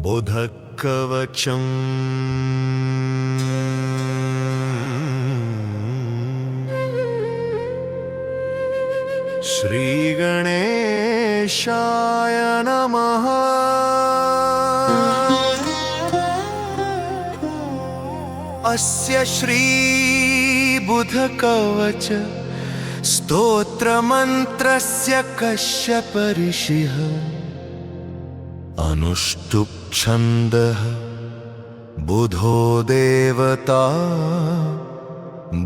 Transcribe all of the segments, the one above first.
बोधकवचम् श्रीगणेशाय नमः। अस्य श्रीबुधकवच स्तोत्रमन्त्रस्य कश्यप ऋषिः अनुष्टुप् छन्दः बुधो देवता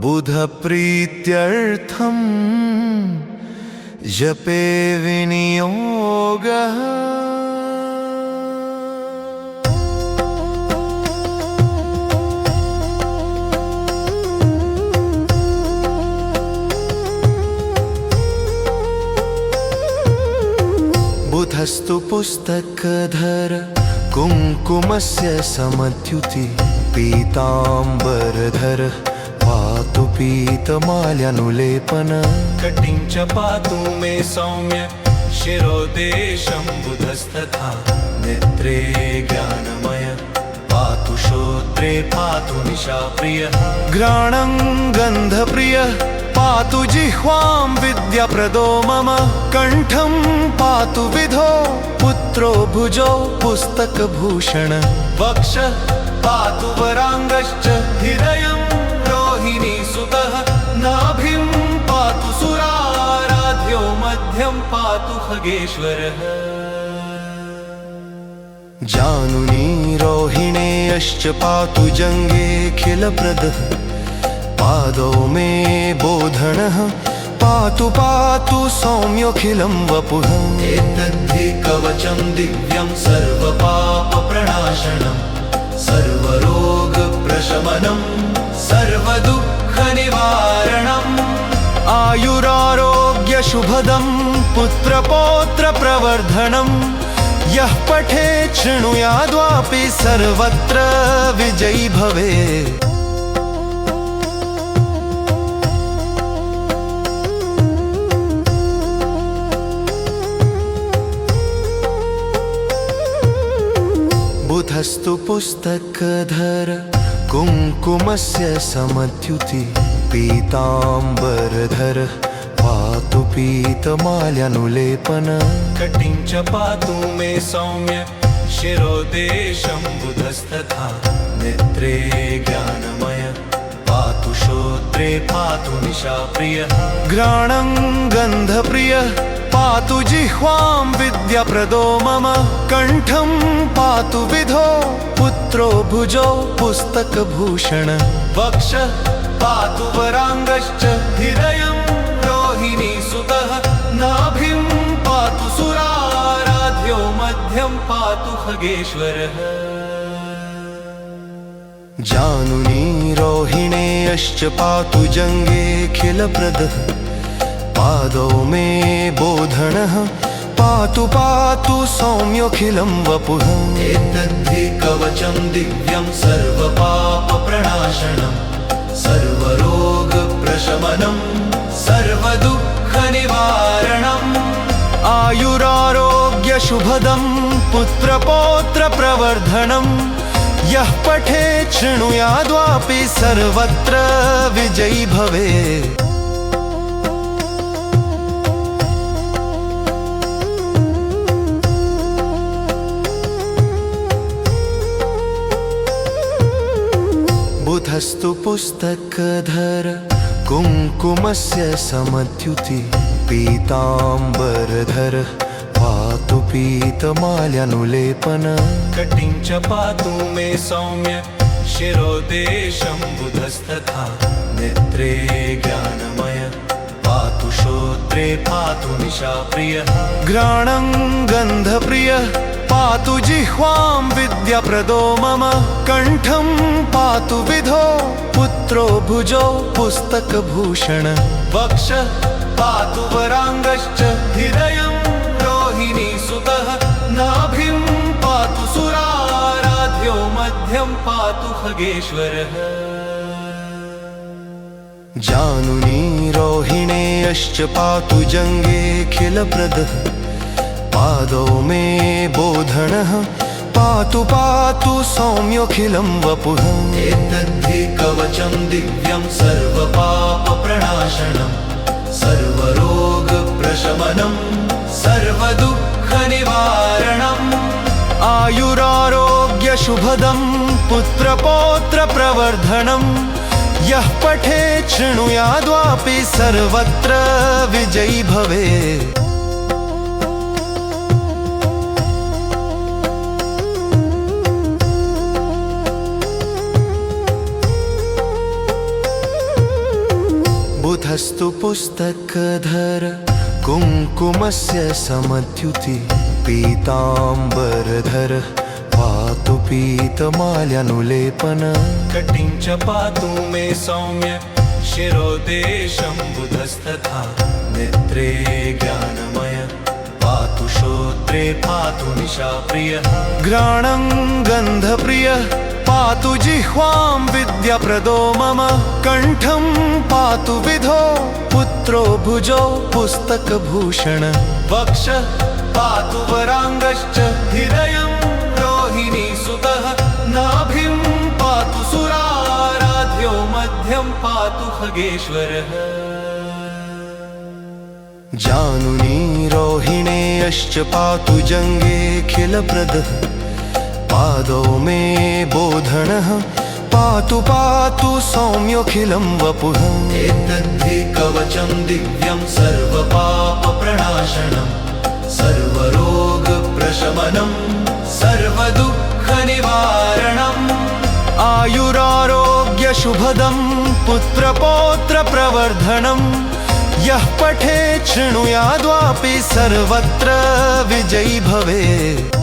बुधप्रीत्यर्थं जपे विनियोगः। बुधस्तु पुस्तकधर कुङ्कुमस्य समद्युति पीताम्बरधर पातु पीतमाल्यानुलेपन कटिं च पातु मे सौम्य शिरोदेशं बुधस्तथा नेत्रे ज्ञानमय पातु श्रोत्रे पातु निशाप्रियः घ्राणं गन्धप्रियः पातु जिह्वां विद्याप्रदो मम कण्ठं पातु विधो पुत्रो भुजौ पुस्तकभूषण वक्षः पातु वराङ्गश्च हृदयं रोहिणी सुतः नाभिं पातु सुराराध्यो मध्यं पातु खगेश्वरः जानुनी रोहिणेयश्च पातु जङ्घेऽखिलप्रदः पादौ मे बोधनः पातु पातु सौम्योऽखिलं वपुः। एतद्धि कवचं दिव्यं सर्वपापप्रणाशनं सर्वरोगप्रशमनं सर्वदुःखनिवारणम् आयुरारोग्यशुभदं पुत्रपौत्रप्रवर्धनं यः पठेत् शृणुयाद्वापि सर्वत्र विजयी भवेत्। बुधस्तु पुस्तकधर कुङ्कुमस्य समद्युति पीताम्बरधर पातु पीतमाल्यानुलेपन कटिं च पातु मे सौम्य शिरोदेशं बुधस्तथा नेत्रे ज्ञानमय पातु श्रोत्रे पातु निशाप्रियः घ्राणं गन्धप्रियः पातु जिह्वां विद्याप्रदो मम कण्ठं पातु विधो पुत्रो भुजौ पुस्तकभूषण वक्षः पातु वराङ्गश्च हृदयं रोहिणी सुतः नाभिं पातु सुराराध्यो मध्यं पातु खगेश्वरः जानुनी रोहिणेयश्च पातु जङ्घेऽखिलप्रदः पादौ मे बोधनः पातु पातु सौम्योऽखिलं वपुः। एतद्धि कवचं दिव्यं सर्वपापप्रणाशनं सर्वरोगप्रशमनं सर्वदुःखनिवारणम् आयुरारोग्यशुभदं पुत्रपौत्रप्रवर्धनं यः पठेत् शृणुयाद्वापि सर्वत्र विजयी भवेत्। बुधस्तु पुस्तकधर कुङ्कुमस्य समद्युति पीताम्बरधर पातु पीतमाल्यानुलेपन कटिं च पातु मे सौम्य शिरोदेशं बुधस्तथा नेत्रे ज्ञानमय पातु श्रोत्रे पातु निशाप्रियः घ्राणं गन्धप्रियः पातु जिह्वां विद्याप्रदो मम कण्ठं पातु विधो पुत्रो भुजौ पुस्तकभूषण वक्षः पातु वराङ्गश्च हृदयं रोहिणी सुतः नाभिं पातु सुराराध्यो मध्यं पातु खगेश्वरः जानुनी रोहिणेयश्च पातु जङ्घेऽखिलप्रदः पादौ मे बोधनः पातु पातु सौम्योऽखिलं वपुः एतद्धि कवचं दिव्यं सर्वपापप्रणाशनं सर्वरोगप्रशमनं सर्वदुःखनिवारणम् आयुरारोग्यशुभदं पुत्रपौत्रप्रवर्धनम् यः पठेत् शृणुयाद्वापि सर्वत्र विजयी भवेत् बुधस्तु पुस्तकधर कुङ्कुमस्य समद्युति पीताम्बरधर पातु पीतमाल्यानुलेपन कटिं च पातु मे सौम्य शिरोदेशं बुधस्तथा नेत्रे ज्ञानमय पातु श्रोत्रे पातु निशाप्रियः घ्राणं गन्धप्रियः पातु जिह्वां विद्याप्रदो मम कण्ठं पातु विधो पुत्रो भुजो पुस्तकभूषण वक्षः पातु वराङ्गश्च हृदयं रोहिणीसुतः नाभिं पातु सुराराध्यो मध्यं पातु खगेश्वरः जानुनी रोहिणेयश्च पातु जङ्गेऽखिलप्रदः पादौ मे बोधनः पातु पातु सौम्योऽखिलं वपुः एतद्धि कवचं दिव्यं सर्वपापप्रणाशनं सर्वरोगप्रशमनं सर्वदुःखनिवारणम् आयुरारोग्यशुभदं पुत्रपौत्रप्रवर्धनम् यः पठेत् शृणुयाद्वापि सर्वत्र विजयी भवेत्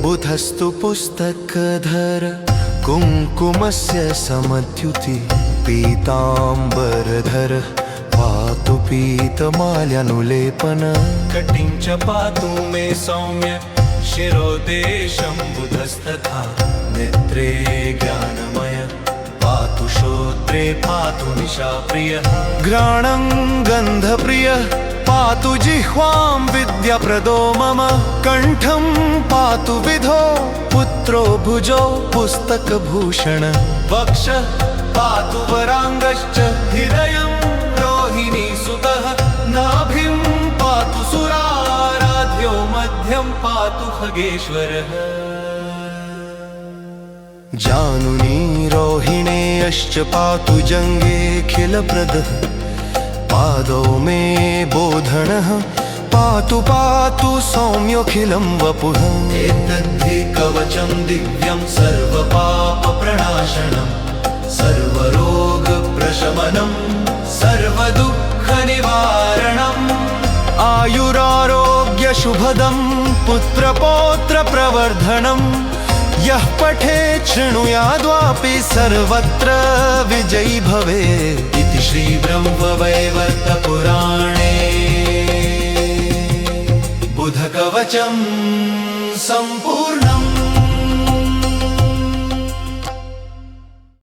बुधस्तु पुस्तकधर कुङ्कुमस्य समद्युति पीताम्बरधर पातु पीतमाल्यानुलेपन कटिं च पातु मे सौम्य शिरोदेशं बुधस्तथा नेत्रे ज्ञानमय पातु श्रोत्रे पातु निशाप्रियः घ्राणं गन्धप्रियः पातु जिह्वां विद्याप्रदो मम कण्ठं पातु विधो पुत्रो भुजो पुस्तकभूषण वक्षः पातु वराङ्गश्च हृदयं रोहिणीसुतः नाभिं पातु सुराराध्यो मध्यं पातु खगेश्वरः जानुनी रोहिणेयश्च पातु जङ्गेऽखिलप्रदः पादौ मे बोधनः पातु पातु सौम्योऽखिलं वपुः एतद्धि कवचं दिव्यं सर्वपापप्रणाशनं सर्वरोगप्रशमनं सर्वदुःखनिवारणम् आयुरारोग्यशुभदं पुत्रपौत्रप्रवर्धनम् यः पठेत् शृणुयाद्वापि सर्वत्र विजयी भवेत् इति श्रीब्रह्मवैवर्तपुराणे बुधकवचं सम्पूर्णम्।